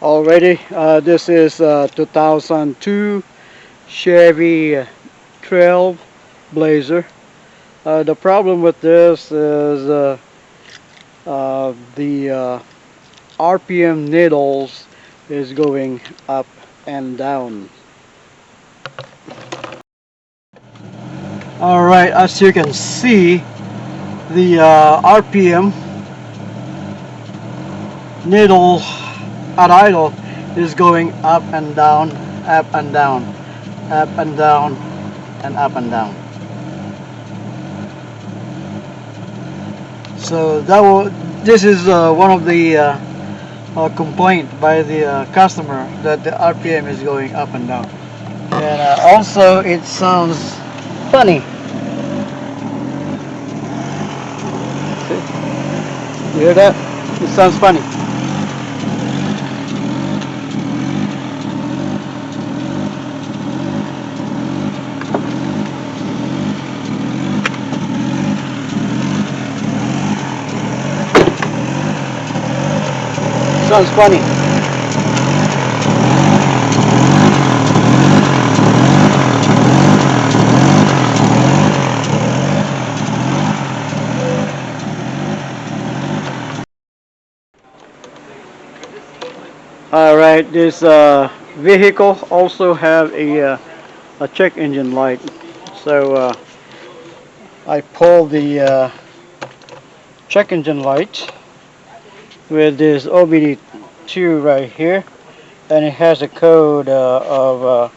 already. This is 2002 Chevy Trailblazer. The problem with this is the RPM needles is going up and down. Alright, as you can see, the RPM needle at idle is going up and down, up and down, up and down, and up and down. So this is one of the complaint by the customer, that the RPM is going up and down. And also it sounds funny. You hear that? It sounds funny. Sounds funny. Alright, this vehicle also have a check engine light. So I pulled the check engine light with this OBD2 right here, and it has a code of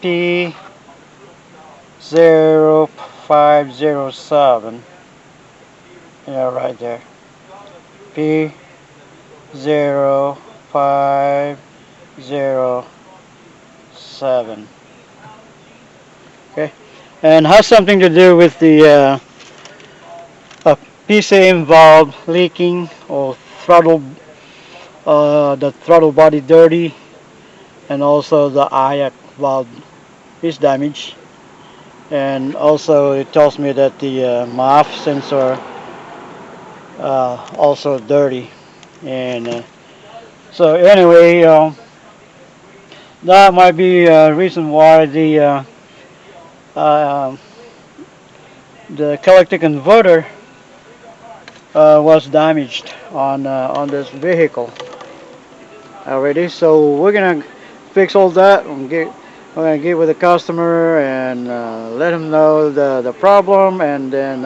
P0507. Yeah, right there. P0507. Okay, and has something to do with the PCM valve leaking, or throttle, the throttle body dirty, and also the IAC valve is damaged. And also it tells me that the MAF sensor also dirty. And so anyway, that might be a reason why the catalytic converter was damaged on this vehicle already. So we're gonna fix all that. We're gonna get with the customer and let him know the problem, and then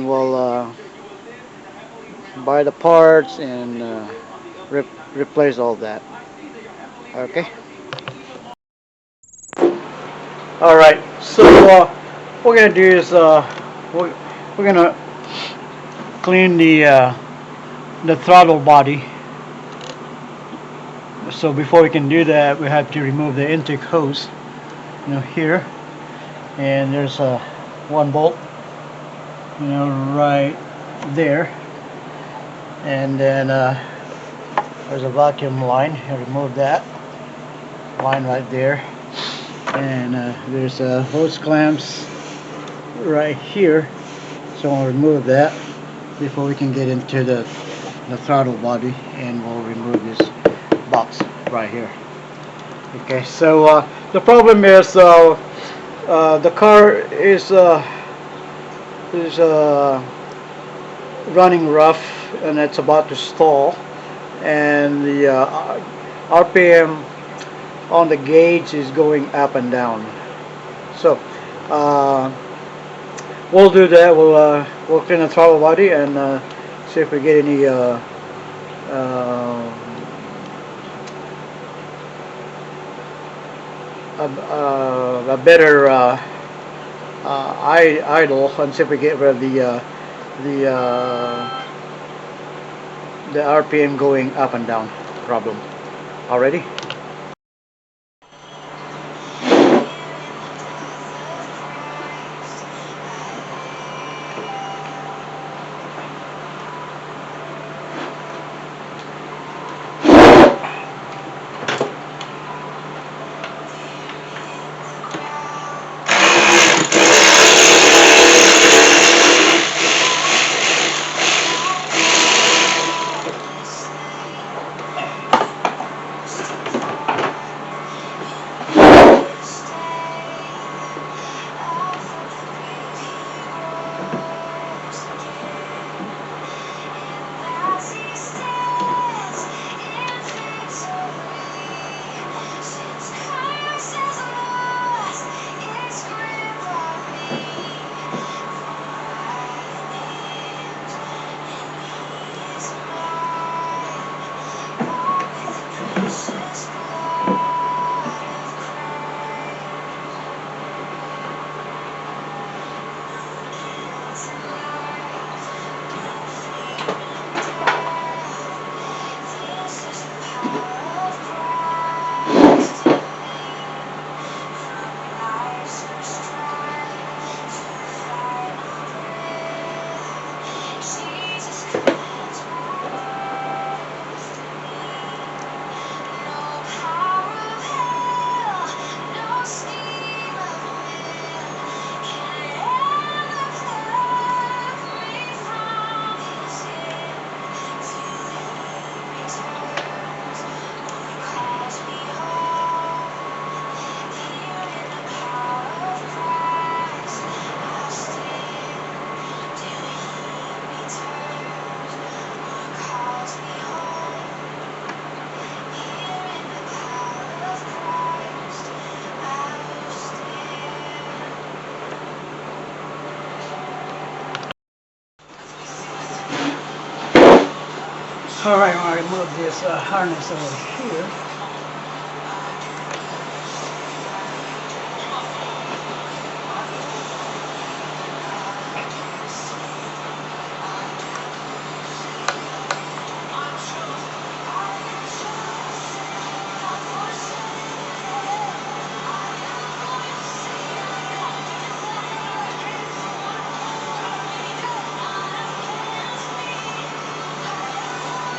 we'll buy the parts and replace all that. Okay. All right. So what we're gonna do is we're gonna clean the throttle body. So before we can do that, we have to remove the intake hose, here, and there's one bolt, right there, and then there's a vacuum line. I remove that line right there, and there's hose clamps right here, so I'll remove that before we can get into the throttle body, and we'll remove this box right here. Okay, so the problem is the car is running rough, and it's about to stall, and the RPM on the gauge is going up and down. So we'll do that. We'll clean the throttle body and see if we get any a better idle, and see if we get rid of the RPM going up and down problem. Already? Alright, I'm going to remove this harness over here.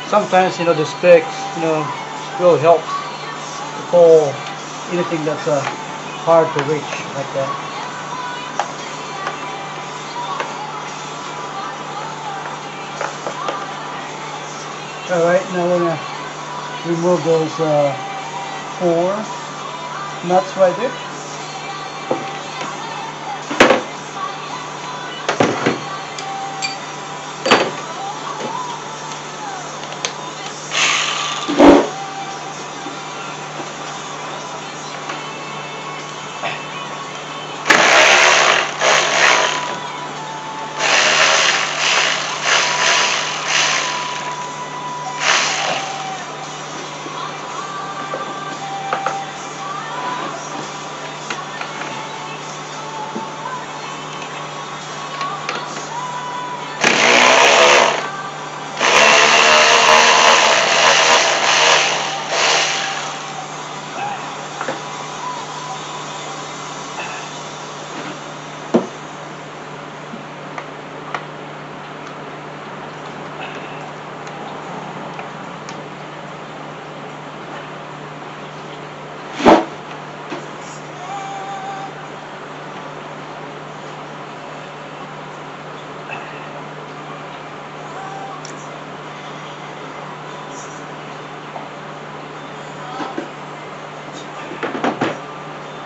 Sometimes, the specs, will help to pull anything that's hard to reach like that. Alright, now we're going to remove those 4 nuts right there.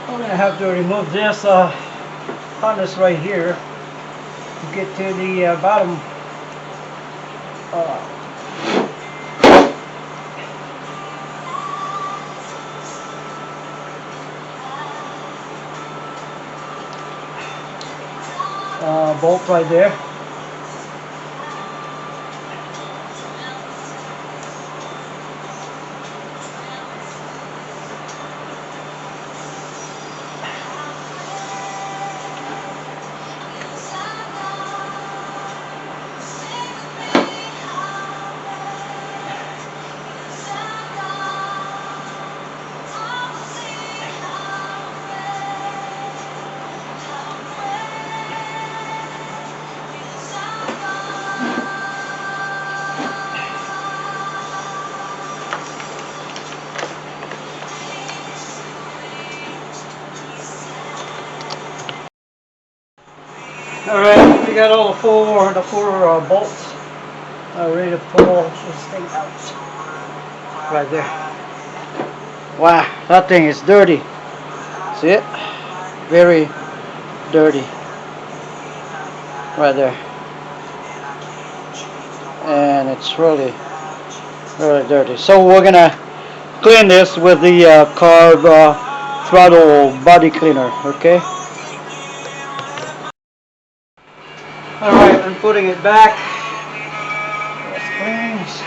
I'm going to have to remove this harness right here to get to the bottom bolt right there. Alright, we got all the four bolts ready to pull this thing out. Right there. Wow, that thing is dirty. See it? Very dirty. Right there. And it's really dirty. So we're gonna clean this with the carb throttle body cleaner, okay? Alright, I'm putting it back. Let's clean.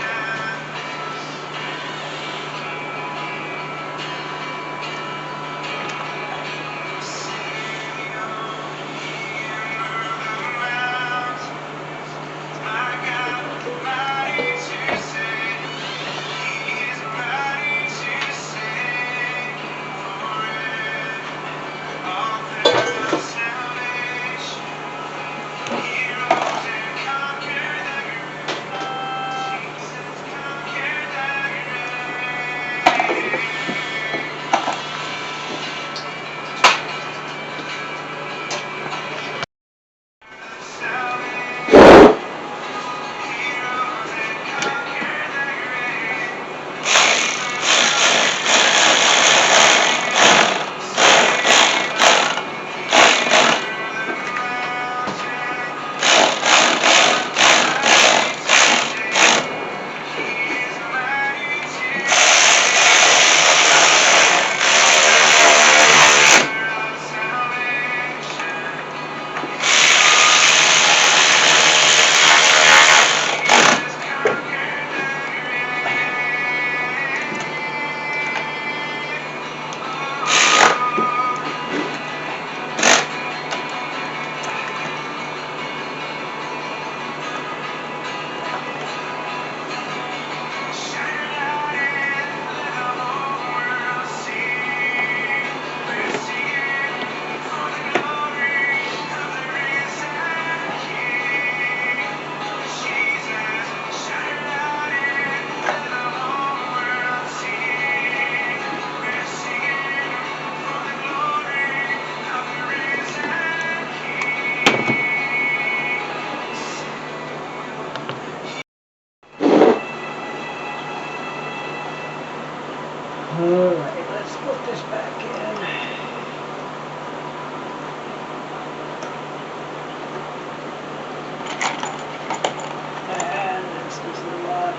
this back in. And this is the lock.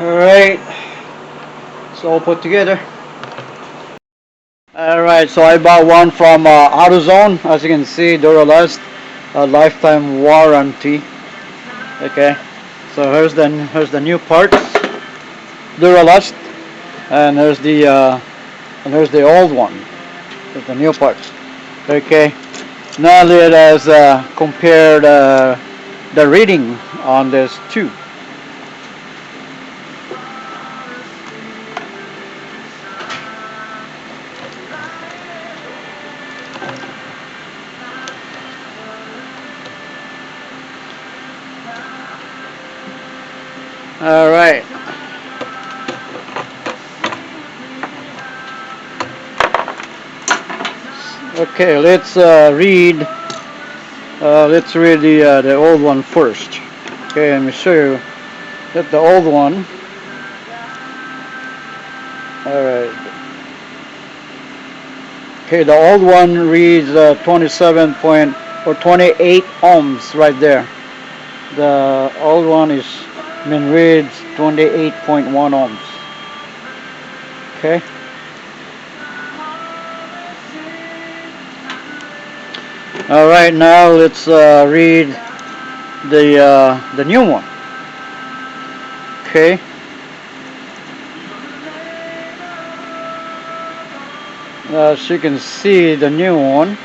Alright, it's all put together. Alright, so I bought one from AutoZone. As you can see, Duralast, a lifetime warranty. Okay, so here's the new parts, Duralast, and here's the old one. There's the new parts. Okay, now let us compare the reading on this tube. All right. Okay, let's read the old one first. Okay, let me show you that the old one. All right. Okay, the old one reads 27 point or 28 ohms right there. The old one reads 28.1 ohms. Okay. All right, now let's read the new one. Okay. As you can see, the new one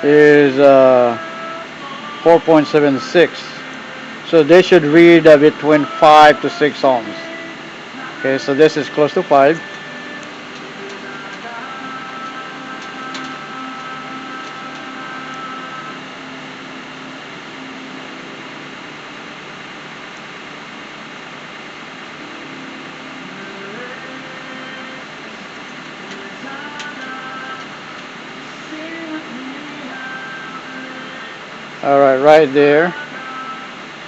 is 4.76. So they should read between 5 to 6 ohms. Okay, so this is close to 5. Alright, right there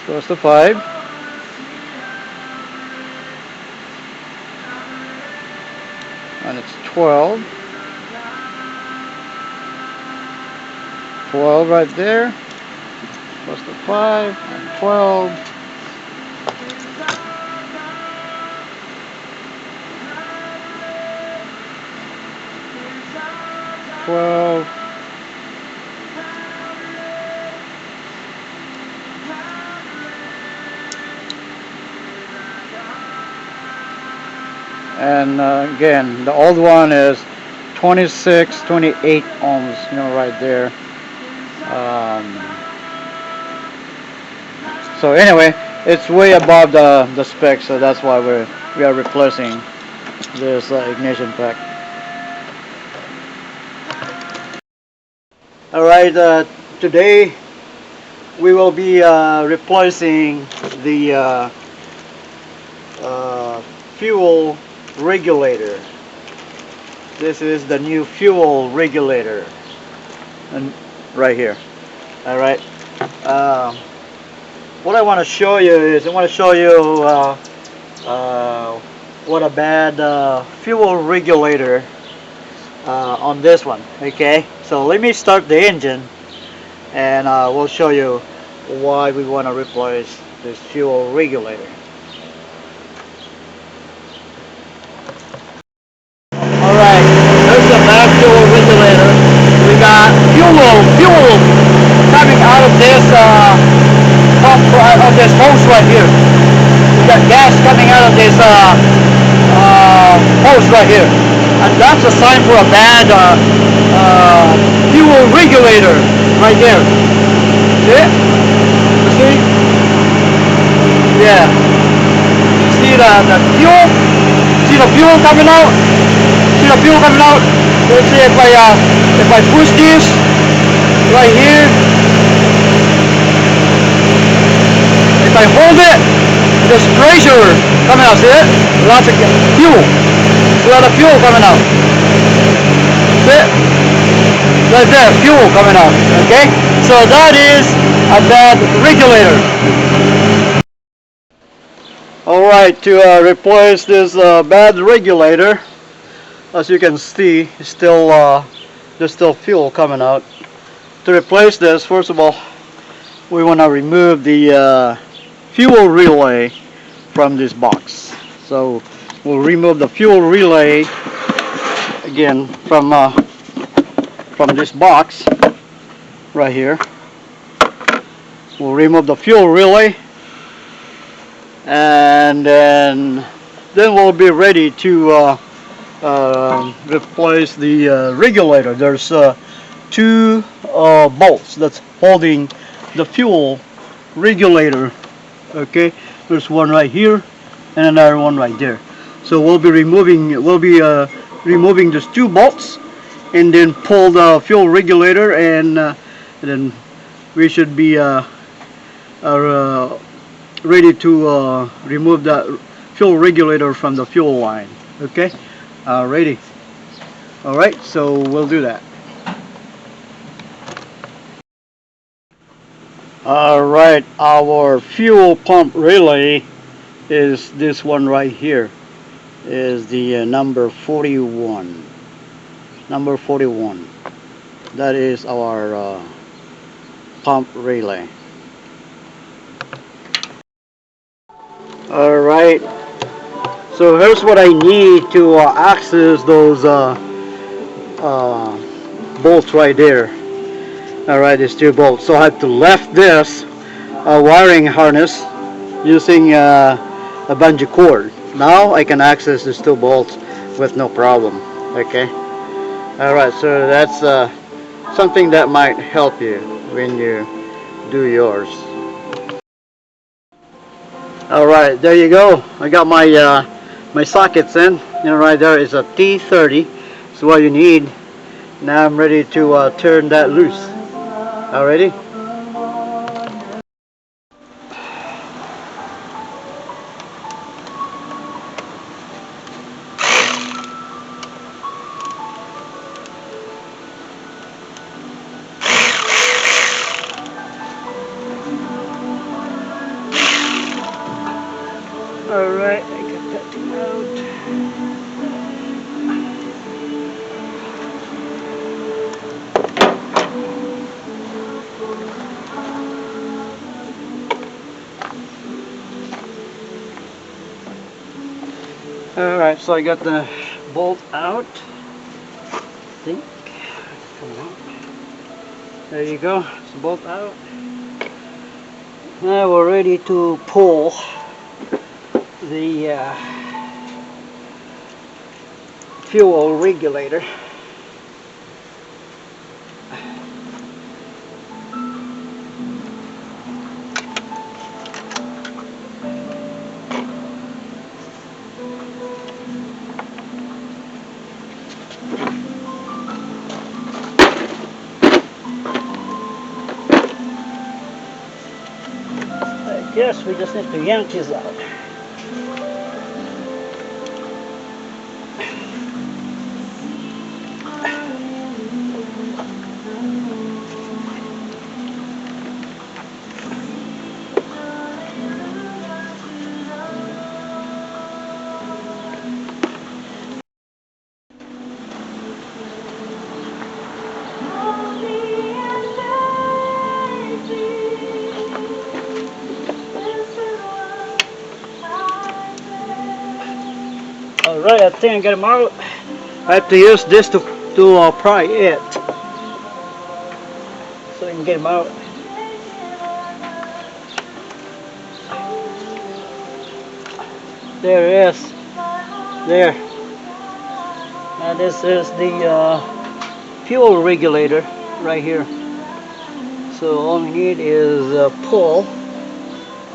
goes the pipe. And it's 12. 12 right there. Goes the 5 and 12. And again, the old one is 26, 28 ohms, you know, right there. So anyway, it's way above the specs, so that's why we are replacing this ignition pack. All right, today we will be replacing the fuel regulator. This is the new fuel regulator, and right here. All right. What I want to show you is what a bad fuel regulator on this one. Okay. So let me start the engine, and we'll show you why we want to replace this fuel regulator. Alright, there's the back fuel regulator. We got fuel coming out of this pump, of this hose right here. We got gas coming out of this hose right here. And that's a sign for a bad fuel regulator right there. See it? You see? Yeah. See the fuel? See the fuel coming out? See the fuel coming out? Let's see if I push this right here. If I hold it, there's pressure coming out. See it? Lots of fuel. A lot of fuel coming out. See it? Right there, fuel coming out. Okay? So that is a bad regulator. Alright, to replace this bad regulator, as you can see, there's still fuel coming out. To replace this, first of all, we want to remove the fuel relay from this box. So we'll remove the fuel relay again from this box right here. We'll remove the fuel relay, and then we'll be ready to replace the regulator. There's two bolts that's holding the fuel regulator. Okay, there's one right here and another one right there. So we'll be removing these two bolts, and then pull the fuel regulator, and then we should be ready to remove the fuel regulator from the fuel line. Okay, ready. Alright, so we'll do that. Alright, our fuel pump relay is this one right here. Is the number 41. Number 41. That is our pump relay. Alright, so here's what I need to access those bolts right there. Alright, these two bolts. So I have to left this wiring harness using a bungee cord. Now I can access these two bolts with no problem. Okay. Alright, so that's something that might help you when you do yours. Alright, there you go. I got my my sockets in. You know, right there is a T30. That's what you need. Now I'm ready to turn that loose. Already? Alright, I got that thing out. Alright, so I got the bolt out. I think. Come on. There you go. It's the bolt out. Now we're ready to pull the fuel regulator. I guess we just need to yank this out. Alright, I think I got them out. I have to use this to pry it, so I can get them out. There it is. There. Now this is the fuel regulator right here. So all we need is a pull.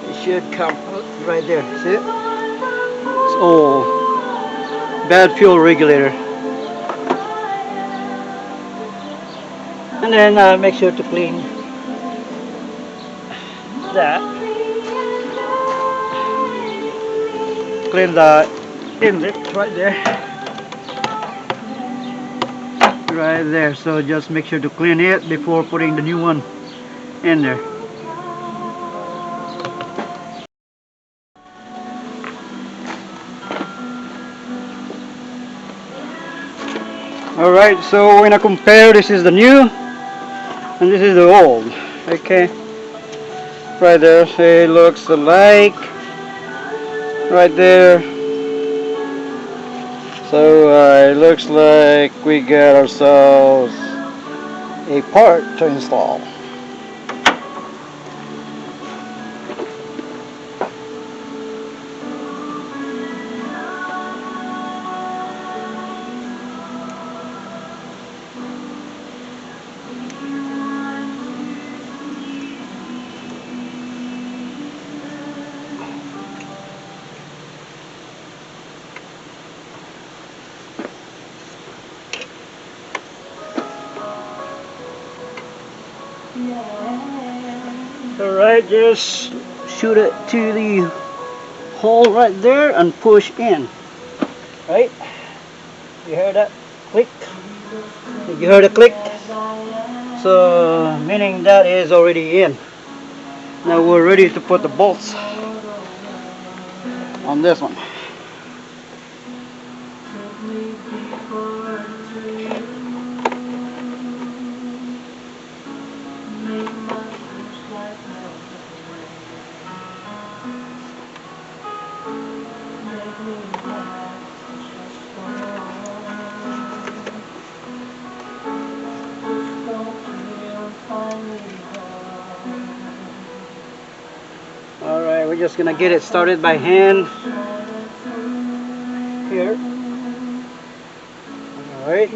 It should come out right there. See it? It's old. Bad fuel regulator. And then make sure to clean that. Clean the inlet right there. Right there. So just make sure to clean it before putting the new one in there. Alright, so we're gonna compare. This is the new and this is the old. Okay, right there, it looks alike right there. So it looks like we got ourselves a part to install. Alright, just shoot it to the hole right there and push in. Right? You heard that click? Did you hear the click? So, meaning that is already in. Now we're ready to put the bolts on this one. Alright, we're just gonna get it started by hand here. Alright.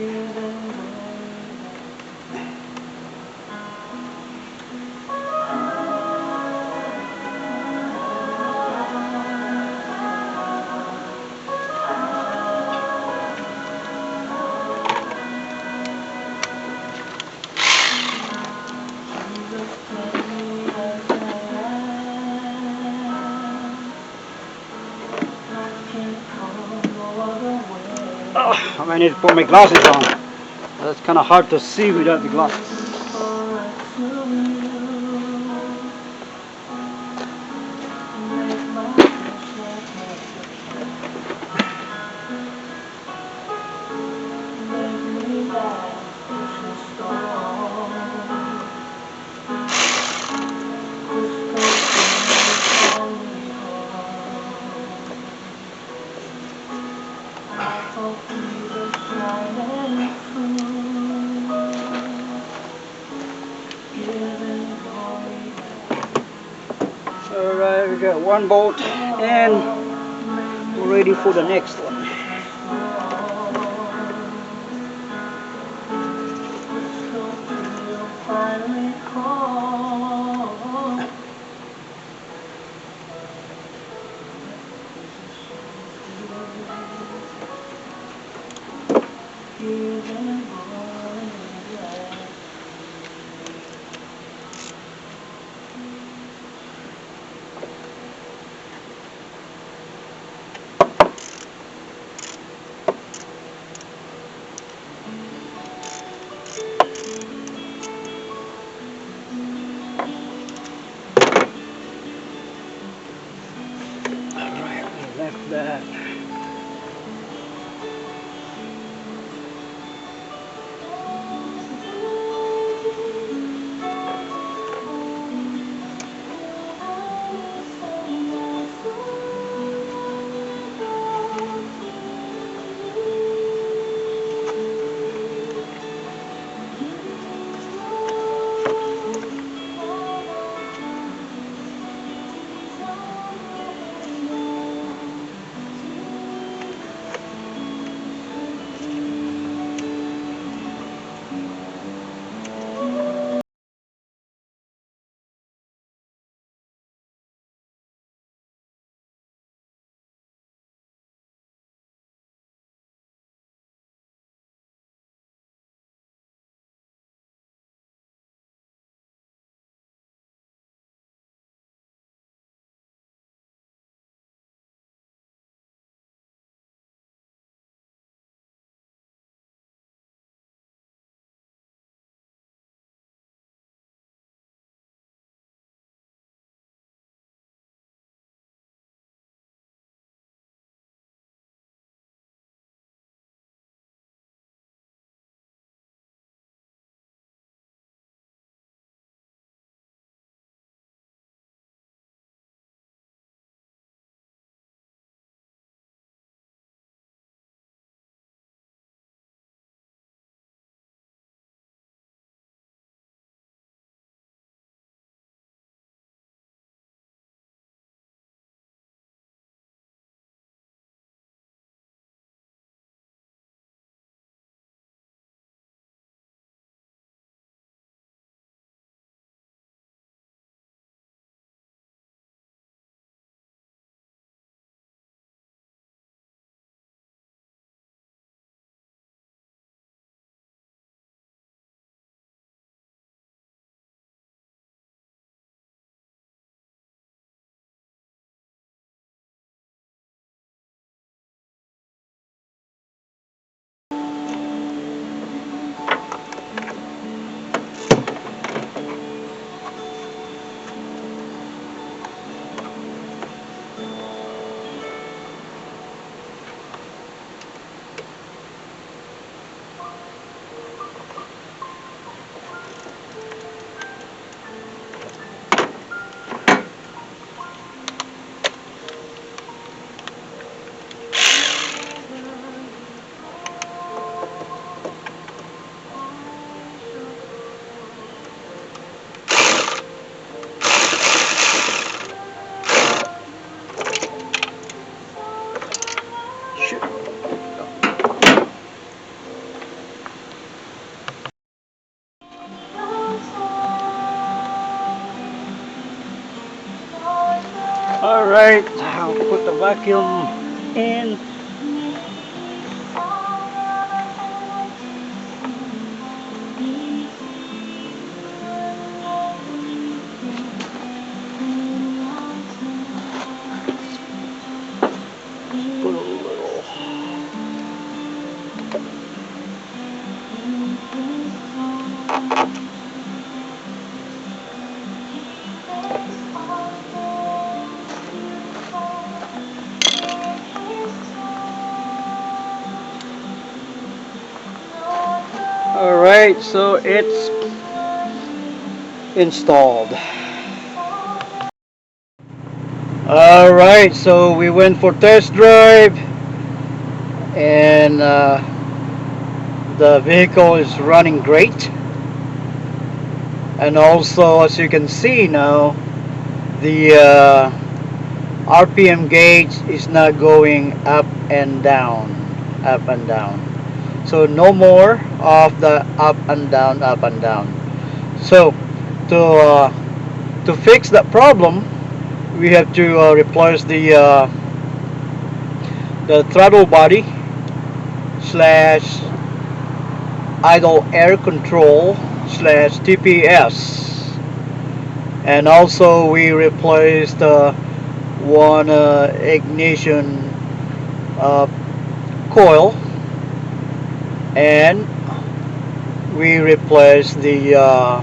Oh, I need to put my glasses on. That's kind of hard to see without the glasses. Alright, we got one bolt and we're ready for the next one. Alright, we left that. Alright, I'll put the vacuum in. Put a little. Alright, so it's installed. Alright, so we went for test drive and the vehicle is running great. And also, as you can see now, the RPM gauge is not going up and down, up and down. So no more of the up and down, up and down. So to fix that problem, we have to replace the throttle body slash idle air control slash TPS, and also we replaced one ignition coil, and we replaced the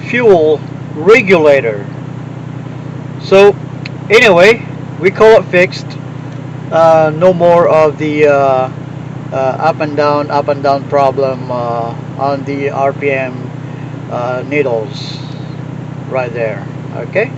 fuel regulator. So anyway, we call it fixed. No more of the up and down problem on the RPM needles right there. Okay.